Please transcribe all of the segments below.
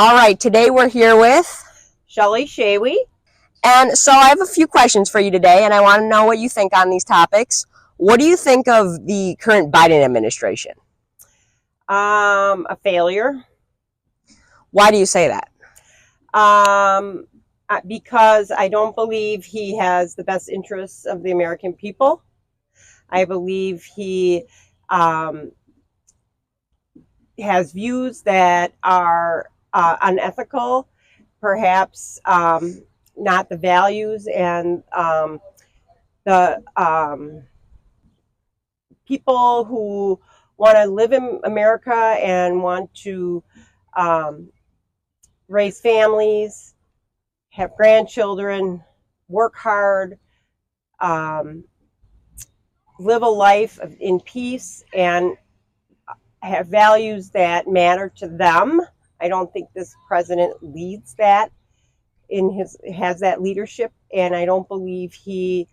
All right, today we're here with, Shelley Shawy. and so I have a few questions for you today, and I want to know what you think on these topics. What do you think of the current Biden administration? A failure. Why do you say that? Because I don't believe he has the best interests of the American people. I believe he um, has views that are unethical, perhaps not the values and the people who want to live in America and want to um, raise families, have grandchildren, work hard, um, live a life in peace, and have values that matter to them. I don't think this president leads that has that leadership, and I don't believe he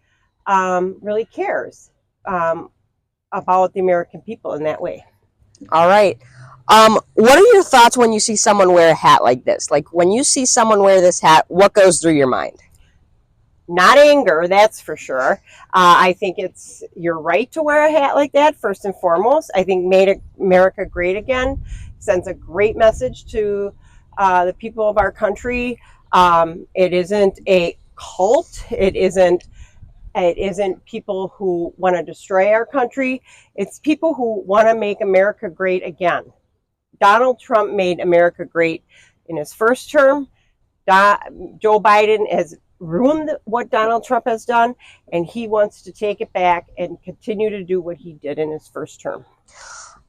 really cares about the American people in that way. All right. What are your thoughts when you see someone wear a hat like this? Like when you see someone wear this hat, what goes through your mind? Not anger, that's for sure. I think it's your right to wear a hat like that, first and foremost. I think Made America Great Again sends a great message to the people of our country. It isn't a cult. It isn't people who want to destroy our country. It's people who want to make America great again. Donald Trump made America great in his first term. Joe Biden has ruined what Donald Trump has done, and he wants to take it back and continue to do what he did in his first term.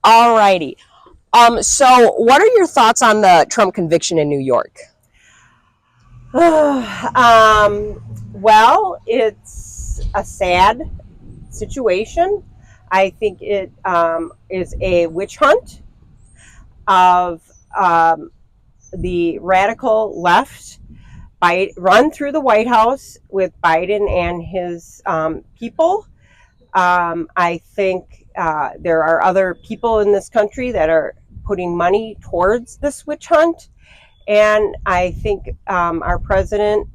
All righty. So what are your thoughts on the Trump conviction in New York? Well, it's a sad situation. I think it is a witch hunt of the radical left run through the White House with Biden and his people. I think there are other people in this country that are putting money towards this witch hunt. And I think our president,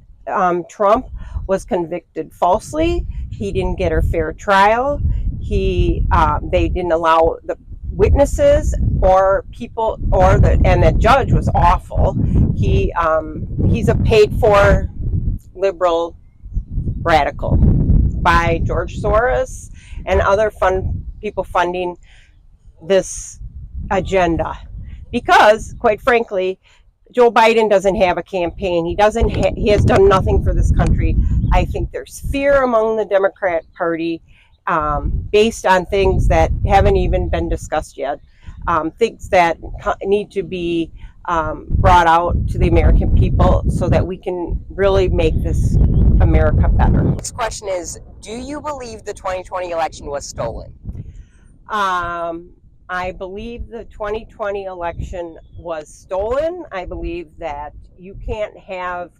Trump, was convicted falsely. He didn't get a fair trial. They didn't allow the witnesses or people and the judge was awful. He's a paid for liberal radical by George Soros and other people funding this agenda. Because, quite frankly, Joe Biden doesn't have a campaign. He has done nothing for this country. I think there's fear among the Democrat Party based on things that haven't even been discussed yet, things that need to be brought out to the American people so that we can really make this America better. Next question is, do you believe the 2020 election was stolen? I believe the 2020 election was stolen. I believe that you can't have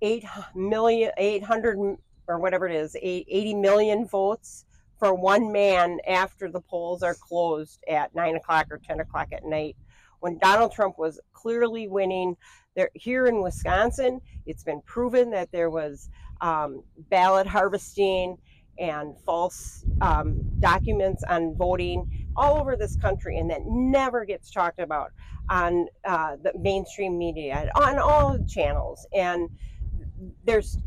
800 or whatever it is, 80 million votes for one man after the polls are closed at 9 o'clock or 10 o'clock at night. When Donald Trump was clearly winning here in Wisconsin, it's been proven that there was ballot harvesting and false documents on voting all over this country, and that never gets talked about on the mainstream media, on all channels. And there's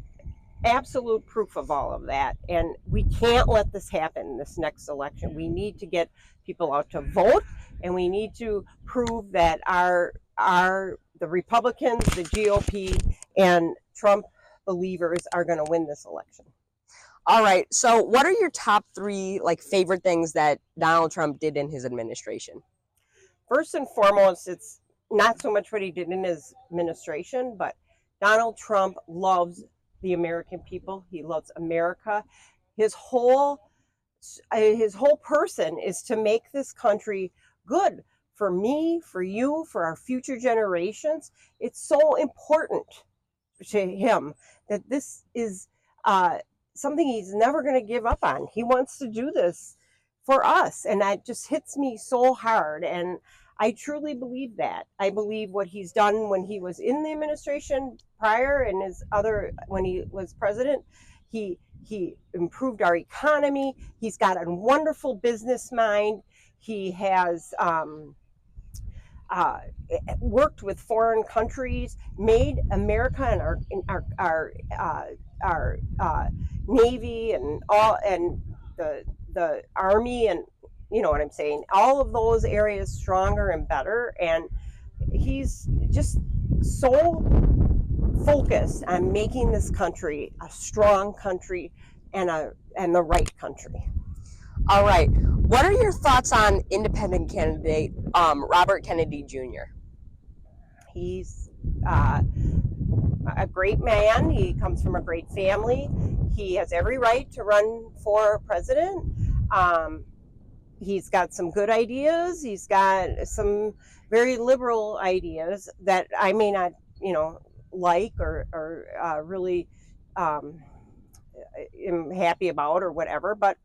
absolute proof of all of that, and we can't let this happen in this next election. We need to get people out to vote, and we need to prove that the Republicans, the GOP, and Trump believers are going to win this election. All right. So what are your top three favorite things that Donald Trump did in his administration? First and foremost, it's not so much what he did in his administration, but Donald Trump loves the American people. He loves America. His whole person is to make this country good for me, for you, for our future generations. It's so important to him that this is something he's never going to give up on. He wants to do this for us, and that just hits me so hard. And I truly believe that. I believe what he's done when he was in the administration prior and when he was president, he improved our economy. He's got a wonderful business mind. He has uh, worked with foreign countries, made America and our navy and the army, and you know what I'm saying, all of those areas stronger and better. And he's just so focused on making this country a strong country and the right country. All right. What are your thoughts on independent candidate Robert Kennedy Jr.? He's a great man. He comes from a great family. He has every right to run for president. He's got some good ideas. He's got some very liberal ideas that I may not, like or really am happy about or whatever. But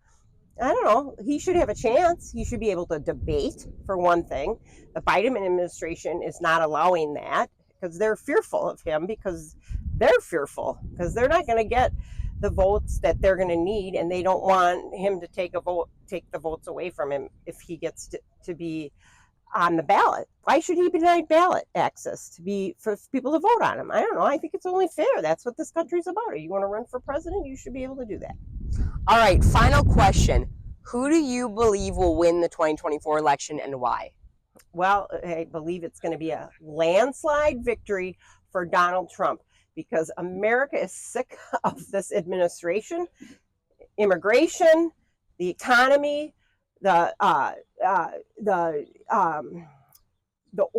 I don't know. He should have a chance. He should be able to debate, for one thing. The Biden administration is not allowing that because they're fearful of him, because they're not going to get the votes that they're going to need, and they don't want him to take the votes away from him if he gets to be on the ballot. Why should he be denied ballot access for people to vote on him? I don't know. I think it's only fair. That's what this country's about. If you want to run for president, you should be able to do that. All right, final question. Who do you believe will win the 2024 election and why? Well, I believe it's going to be a landslide victory for Donald Trump, because America is sick of this administration, immigration, the economy, the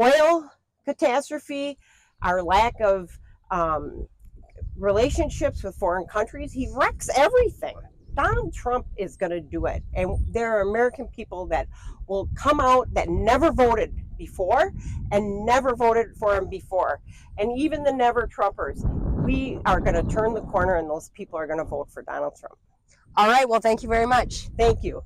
oil catastrophe, our lack of relationships with foreign countries. He wrecks everything. Donald Trump is going to do it. And there are American people that will come out that never voted before and never voted for him before. And even the never Trumpers, we are going to turn the corner and those people are going to vote for Donald Trump. All right, well, thank you very much. Thank you.